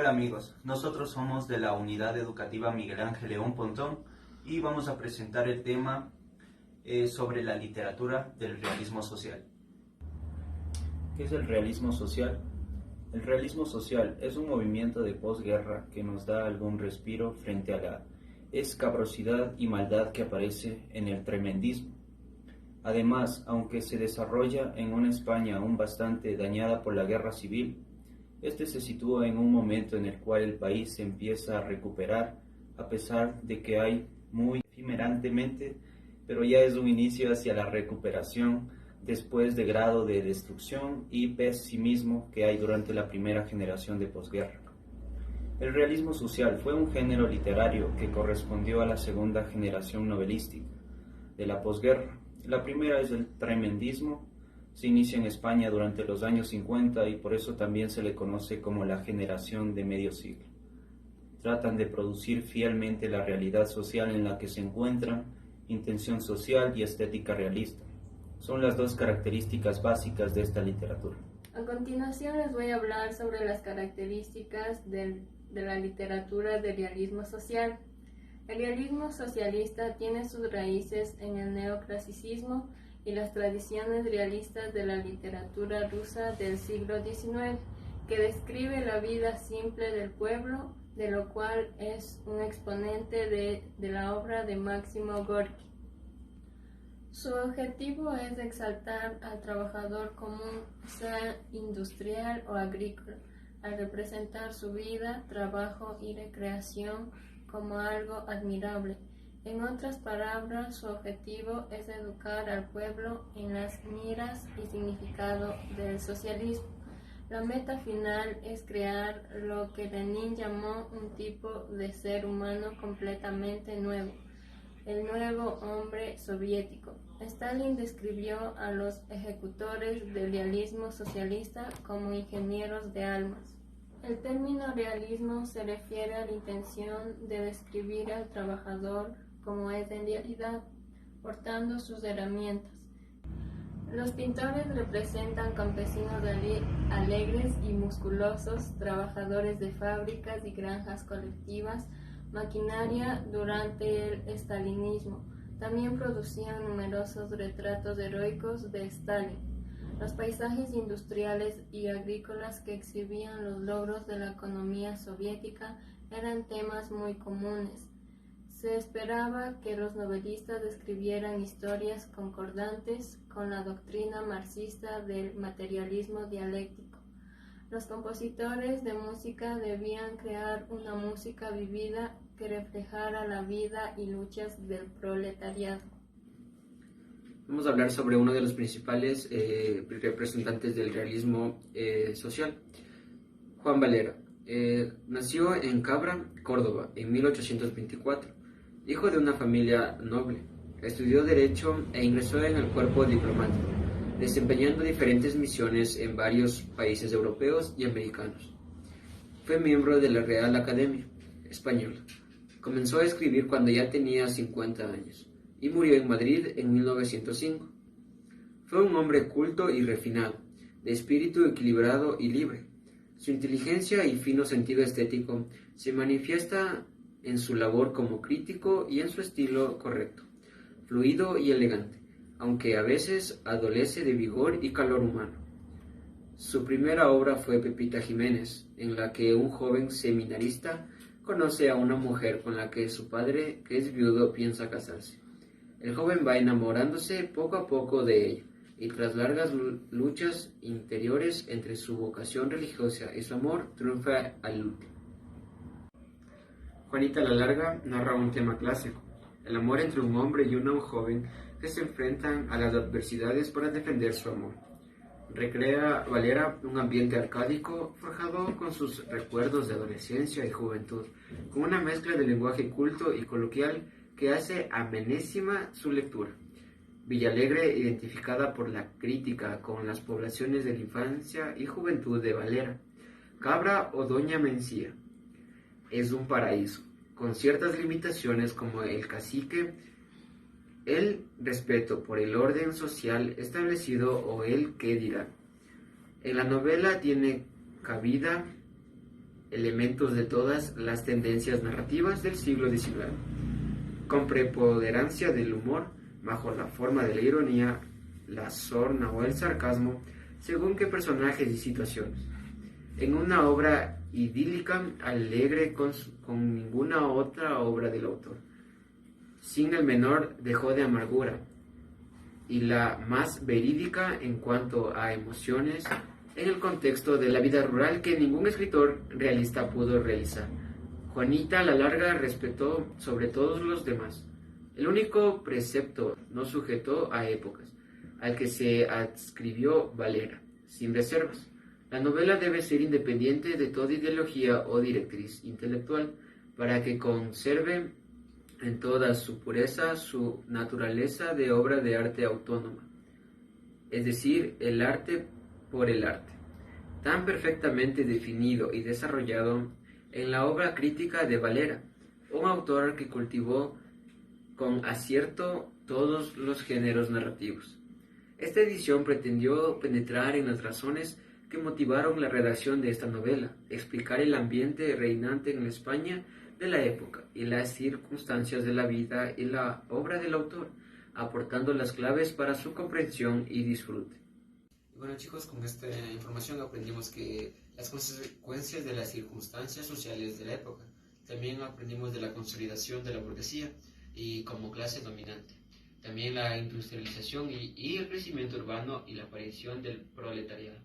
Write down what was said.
Hola amigos, nosotros somos de la Unidad Educativa Miguel Ángel León Pontón y vamos a presentar el tema sobre la literatura del realismo social. ¿Qué es el realismo social? El realismo social es un movimiento de posguerra que nos da algún respiro frente a la escabrosidad y maldad que aparece en el tremendismo. Además, aunque se desarrolla en una España aún bastante dañada por la guerra civil, este se sitúa en un momento en el cual el país se empieza a recuperar, a pesar de que hay muy efímeramente, pero ya es un inicio hacia la recuperación después de grado de destrucción y pesimismo que hay durante la primera generación de posguerra. El realismo social fue un género literario que correspondió a la segunda generación novelística de la posguerra. La primera es el tremendismo. Se inicia en España durante los años 50 y por eso también se le conoce como la generación de medio siglo. Tratan de producir fielmente la realidad social en la que se encuentran, intención social y estética realista. Son las dos características básicas de esta literatura. A continuación les voy a hablar sobre las características de la literatura del realismo social. El realismo socialista tiene sus raíces en el neoclasicismo y las tradiciones realistas de la literatura rusa del siglo XIX, que describe la vida simple del pueblo, de lo cual es un exponente de la obra de Máximo Gorki. Su objetivo es exaltar al trabajador común, sea industrial o agrícola, al representar su vida, trabajo y recreación como algo admirable. En otras palabras, su objetivo es educar al pueblo en las miras y significado del socialismo. La meta final es crear lo que Lenin llamó un tipo de ser humano completamente nuevo, el nuevo hombre soviético. Stalin describió a los ejecutores del realismo socialista como ingenieros de almas. El término realismo se refiere a la intención de describir al trabajador como es en realidad, portando sus herramientas. Los pintores representan campesinos alegres y musculosos, trabajadores de fábricas y granjas colectivas, maquinaria durante el estalinismo. También producían numerosos retratos heroicos de Stalin. Los paisajes industriales y agrícolas que exhibían los logros de la economía soviética eran temas muy comunes. Se esperaba que los novelistas escribieran historias concordantes con la doctrina marxista del materialismo dialéctico. Los compositores de música debían crear una música vivida que reflejara la vida y luchas del proletariado. Vamos a hablar sobre uno de los principales representantes del realismo social, Juan Valera. Nació en Cabra, Córdoba, en 1824. Hijo de una familia noble, estudió Derecho e ingresó en el cuerpo diplomático, desempeñando diferentes misiones en varios países europeos y americanos. Fue miembro de la Real Academia Española. Comenzó a escribir cuando ya tenía 50 años y murió en Madrid en 1905. Fue un hombre culto y refinado, de espíritu equilibrado y libre. Su inteligencia y fino sentido estético se manifiesta en su labor como crítico y en su estilo correcto, fluido y elegante, aunque a veces adolece de vigor y calor humano. Su primera obra fue Pepita Jiménez, en la que un joven seminarista conoce a una mujer con la que su padre, que es viudo, piensa casarse. El joven va enamorándose poco a poco de ella, y tras largas luchas interiores entre su vocación religiosa y su amor, triunfa al último. Juanita la Larga narra un tema clásico, el amor entre un hombre y una joven que se enfrentan a las adversidades para defender su amor. Recrea Valera un ambiente arcádico forjado con sus recuerdos de adolescencia y juventud, con una mezcla de lenguaje culto y coloquial que hace amenísima su lectura. Villalegre, identificada por la crítica con las poblaciones de la infancia y juventud de Valera. Cabra o Doña Mencía es un paraíso, con ciertas limitaciones como el cacique, el respeto por el orden social establecido o el qué dirán. En la novela tiene cabida elementos de todas las tendencias narrativas del siglo XIX, con preponderancia del humor bajo la forma de la ironía, la sorna o el sarcasmo, según qué personajes y situaciones. En una obra idílica, alegre con ninguna otra obra del autor, sin el menor dejo de amargura, y la más verídica en cuanto a emociones en el contexto de la vida rural que ningún escritor realista pudo realizar. Juanita la Larga respetó sobre todos los demás. El único precepto no sujetó a épocas, al que se adscribió Valera, sin reservas. La novela debe ser independiente de toda ideología o directriz intelectual para que conserve en toda su pureza su naturaleza de obra de arte autónoma, es decir, el arte por el arte, tan perfectamente definido y desarrollado en la obra crítica de Valera, un autor que cultivó con acierto todos los géneros narrativos. Esta edición pretendió penetrar en las razones que motivaron la redacción de esta novela, explicar el ambiente reinante en la España de la época y las circunstancias de la vida y la obra del autor, aportando las claves para su comprensión y disfrute. Bueno chicos, con esta información aprendimos que las consecuencias de las circunstancias sociales de la época. También aprendimos de la consolidación de la burguesía y como clase dominante. También la industrialización y el crecimiento urbano y la aparición del proletariado.